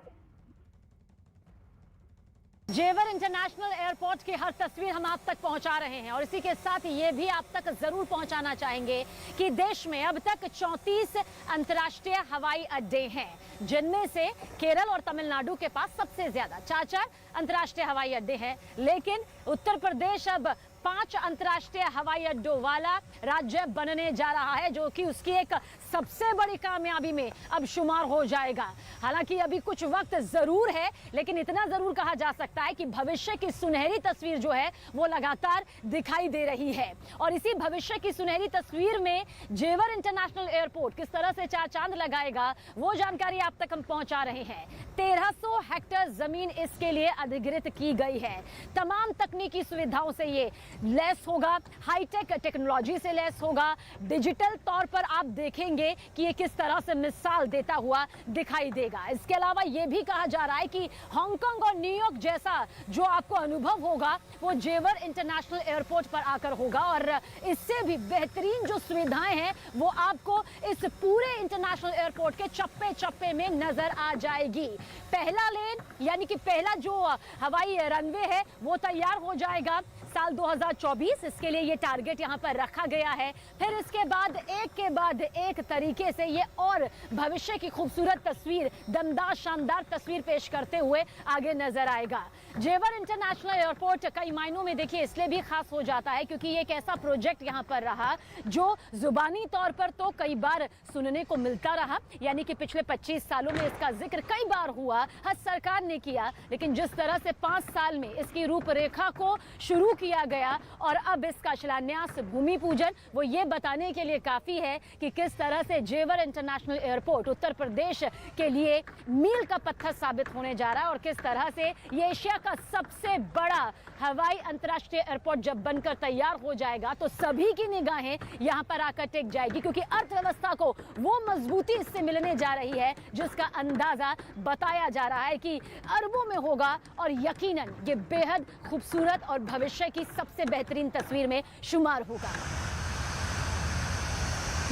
Speaker 7: जेवर इंटरनेशनल एयरपोर्ट की हर तस्वीर हम आप तक पहुंचा रहे हैं और इसी के साथ ये भी आप तक जरूर पहुंचाना चाहेंगे कि देश में अब तक 34 अंतर्राष्ट्रीय हवाई अड्डे हैं, जिनमें से केरल और तमिलनाडु के पास सबसे ज्यादा 4 अंतर्राष्ट्रीय हवाई अड्डे हैं। लेकिन उत्तर प्रदेश अब 5 अंतर्राष्ट्रीय हवाई अड्डों वाला राज्य बनने जा रहा है, जो कि उसकी एक सबसे बड़ी कामयाबी में अब शुमार हो जाएगा। हालांकि अभी कुछ वक्त जरूर है, लेकिन इतना जरूर कहा जा सकता है कि भविष्य की सुनहरी तस्वीर जो है वो लगातार दिखाई दे रही है। और इसी भविष्य की सुनहरी तस्वीर में जेवर इंटरनेशनल एयरपोर्ट किस तरह से 4 चांद लगाएगा, वो जानकारी आप तक हम पहुंचा रहे हैं। 1300 हेक्टेयर जमीन इसके लिए अधिग्रहित की गई है। तमाम तकनीकी सुविधाओं से ये लैस होगा, हाईटेक टेक्नोलॉजी से लैस होगा। डिजिटल तौर पर आप देखेंगे कि ये किस तरह से मिसाल देता हुआ दिखाई देगा। इसके अलावा ये भी कहा जा रहा है कि हांगकांग और न्यूयॉर्क जैसा जो आपको अनुभव होगा वो जेवर इंटरनेशनल एयरपोर्ट पर आकर होगा और इससे भी बेहतरीन जो सुविधाएं हैं वो आपको इस पूरे इंटरनेशनल एयरपोर्ट के चप्पे चप्पे में नजर आ जाएगी। पहला लेन यानी कि पहला जो हवाई रनवे है वो तैयार हो जाएगा साल 2024। इसके लिए ये टारगेट यहाँ पर रखा गया है। फिर इसके बाद एक के बाद एक तरीके से ये और भविष्य की खूबसूरत तस्वीर, दमदार शानदार तस्वीर पेश करते हुए आगे नजर आएगा। जेवर इंटरनेशनल एयरपोर्ट कई मायनों में देखिए इसलिए भी खास हो जाता है क्योंकि ये एक ऐसा प्रोजेक्ट यहाँ पर रहा जो जुबानी तौर पर तो कई बार सुनने को मिलता रहा, यानी कि पिछले 25 सालों में इसका जिक्र कई बार हुआ, हर सरकार ने किया, लेकिन जिस तरह से 5 साल में इसकी रूपरेखा को शुरू किया गया और अब इसका शिलान्यास, भूमि पूजन, वो ये बताने के लिए काफी है कि किस तरह से जेवर इंटरनेशनल एयरपोर्ट उत्तर प्रदेश के लिए मील का पत्थर साबित होने जा रहा है और किस तरह से ये एशिया का सबसे बड़ा हवाई अंतर्राष्ट्रीय एयरपोर्ट जब बनकर तैयार हो जाएगा तो सभी की निगाहें यहां पर आकर टिक जाएगी, क्योंकि अर्थव्यवस्था को वो मजबूती इससे मिलने जा रही है जिसका अंदाजा बताया जा रहा है कि अरबों में होगा और यकीनन ये बेहद खूबसूरत और भविष्य की सबसे बेहतरीन तस्वीर में शुमार होगा।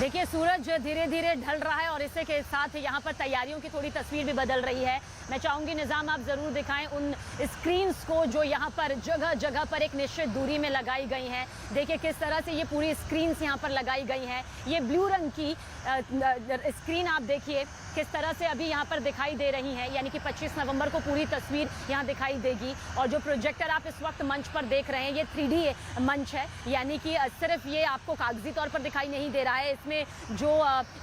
Speaker 7: देखिए सूरज धीरे धीरे ढल रहा है और इसी के साथ यहाँ पर तैयारियों की थोड़ी तस्वीर भी बदल रही है। मैं चाहूंगी निजाम आप जरूर दिखाएं उन स्क्रीन्स को जो यहाँ पर जगह जगह पर एक निश्चित दूरी में लगाई गई हैं। देखिए किस तरह से ये पूरी स्क्रीन्स यहाँ पर लगाई गई हैं। ये ब्लू रंग की स्क्रीन आप देखिए किस तरह से अभी यहाँ पर दिखाई दे रही हैं, यानी कि 25 नवंबर को पूरी तस्वीर यहाँ दिखाई देगी। और जो प्रोजेक्टर आप इस वक्त मंच पर देख रहे हैं ये 3D मंच है, यानी कि सिर्फ ये आपको कागजी तौर पर दिखाई नहीं दे रहा है, इसमें जो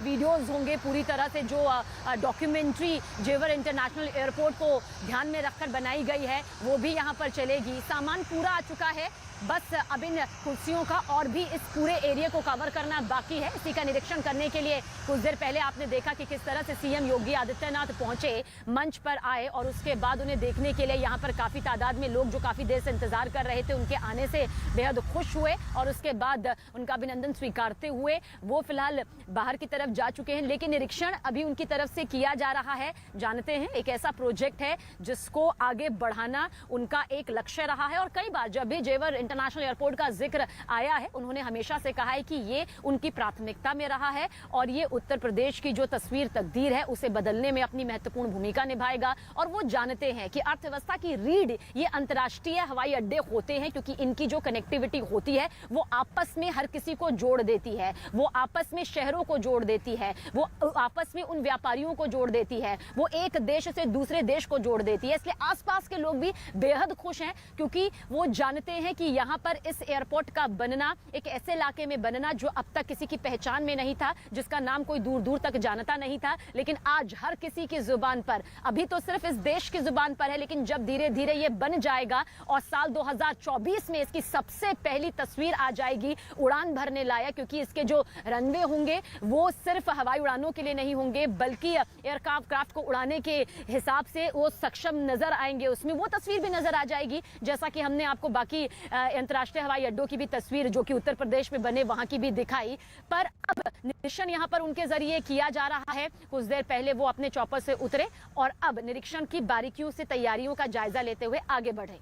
Speaker 7: वीडियोस होंगे पूरी तरह से जो डॉक्यूमेंट्री जेवर इंटरनेशनल एयरपोर्ट को ध्यान में रखकर बनाई गई है वो भी यहाँ पर चलेगी। सामान पूरा आ चुका है, बस अब इन कुर्सियों का और भी इस पूरे एरिया को कवर करना बाकी है। इसी का निरीक्षण करने के लिए कुछ देर पहले आपने देखा कि किस तरह से सीएम योगी आदित्यनाथ पहुंचे, मंच पर आए और उसके बाद उन्हें देखने के लिए यहाँ पर काफ़ी तादाद में लोग जो काफ़ी देर से इंतजार कर रहे थे उनके आने से बेहद खुश हुए और उसके बाद उनका अभिनंदन स्वीकारते हुए वो फिलहाल बाहर की तरफ जा चुके हैं। लेकिन निरीक्षण अभी उनकी तरफ से किया जा रहा है। जानते हैं एक ऐसा प्रोजेक्ट है जिसको आगे बढ़ाना उनका एक लक्ष्य रहा है और कई बार जब भी जेवर इंटरनेशनल एयरपोर्ट का जिक्र आया है उन्होंने हमेशा से कहा है कि ये उनकी प्राथमिकता में रहा है और ये उत्तर प्रदेश की जो तस्वीर तकदीर है उसे बदलने में अपनी महत्वपूर्ण भूमिका निभाएगा। और वो जानते हैं कि अर्थव्यवस्था की रीढ़ ये अंतर्राष्ट्रीय हवाई अड्डे होते हैं क्योंकि इनकी जो कनेक्टिविटी होती है वो आपस में हर किसी को जोड़ देती है, वो आपस में शहरों को जोड़ देती है, वो आपस में उन व्यापारियों को जोड़ देती है, वो एक देश से दूसरे देश को जोड़ देती है। इसलिए आसपास के लोग भी बेहद खुश हैं क्योंकि वो जानते हैं कि यहाँ पर इस एयरपोर्ट का बनना, एक ऐसे इलाके में बनना जो अब तक किसी की पहचान में नहीं था, जिसका नाम कोई दूर दूर तक जानता नहीं था, लेकिन आज हर किसी की जुबान पर, अभी तो सिर्फ इस देश की जुबान पर है लेकिन जब धीरे धीरे ये बन जाएगा और साल 2024 में इसकी सबसे पहली तस्वीर आ जाएगी उड़ान भरने लायक, क्योंकि इसके जो रनवे होंगे वो सिर्फ हवाई उड़ानों के लिए नहीं होंगे बल्कि एयरक्राफ्ट को उड़ाने के हिसाब से वो सक्षम नजर आएंगे, उसमें वो तस्वीर भी नजर आ जाएगी। जैसा कि हमने आपको बाकी अंतर्राष्ट्रीय हवाई अड्डों की भी तस्वीर जो कि उत्तर प्रदेश में बने वहां की भी दिखाई, पर अब निरीक्षण यहां पर उनके जरिए किया जा रहा है। कुछ देर पहले वो अपने चॉपर से उतरे और अब निरीक्षण की बारीकियों से तैयारियों का जायजा लेते हुए आगे बढ़े।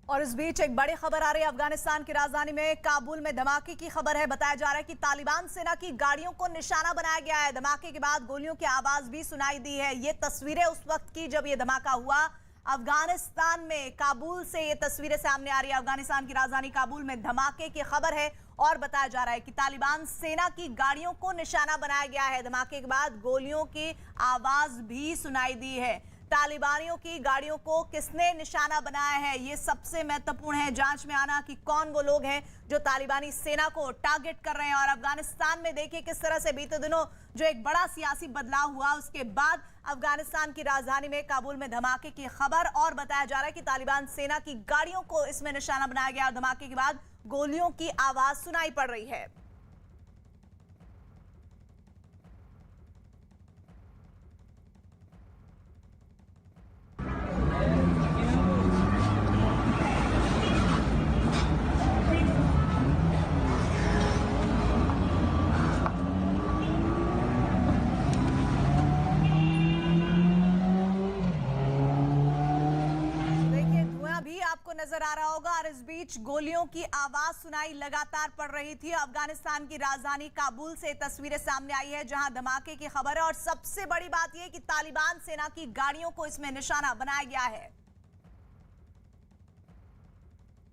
Speaker 1: और इस बीच एक बड़ी खबर आ रही है अफगानिस्तान की राजधानी में काबुल में धमाके की खबर है। बताया जा रहा है कि तालिबान सेना की गाड़ियों को निशाना बनाया गया है। धमाके के बाद गोलियों की आवाज भी सुनाई दी है। ये तस्वीरें उस वक्त की जब ये धमाका हुआ अफगानिस्तान में, काबुल से ये तस्वीरें सामने आ रही है। अफगानिस्तान की राजधानी काबुल में धमाके की खबर है और बताया जा रहा है कि तालिबान सेना की गाड़ियों को निशाना बनाया गया है। धमाके के बाद गोलियों की आवाज भी सुनाई दी है। तालिबानियों की गाड़ियों को किसने निशाना बनाया है ये सबसे महत्वपूर्ण है जांच में आना कि कौन वो लोग हैं जो तालिबानी सेना को टारगेट कर रहे हैं। और अफगानिस्तान में देखिए किस तरह से बीते दिनों जो एक बड़ा सियासी बदलाव हुआ उसके बाद अफगानिस्तान की राजधानी में काबुल में धमाके की खबर और बताया जा रहा है कि तालिबान सेना की गाड़ियों को इसमें निशाना बनाया गया। धमाके के बाद गोलियों की आवाज सुनाई पड़ रही है। आपको नजर आ रहा होगा और इस बीच गोलियों की आवाज सुनाई लगातार पड़ रही थी। अफगानिस्तान की राजधानी काबुल से तस्वीरें सामने आई है जहां धमाके की खबर है और सबसे बड़ी बात यह कि तालिबान सेना की गाड़ियों को इसमें निशाना बनाया गया है।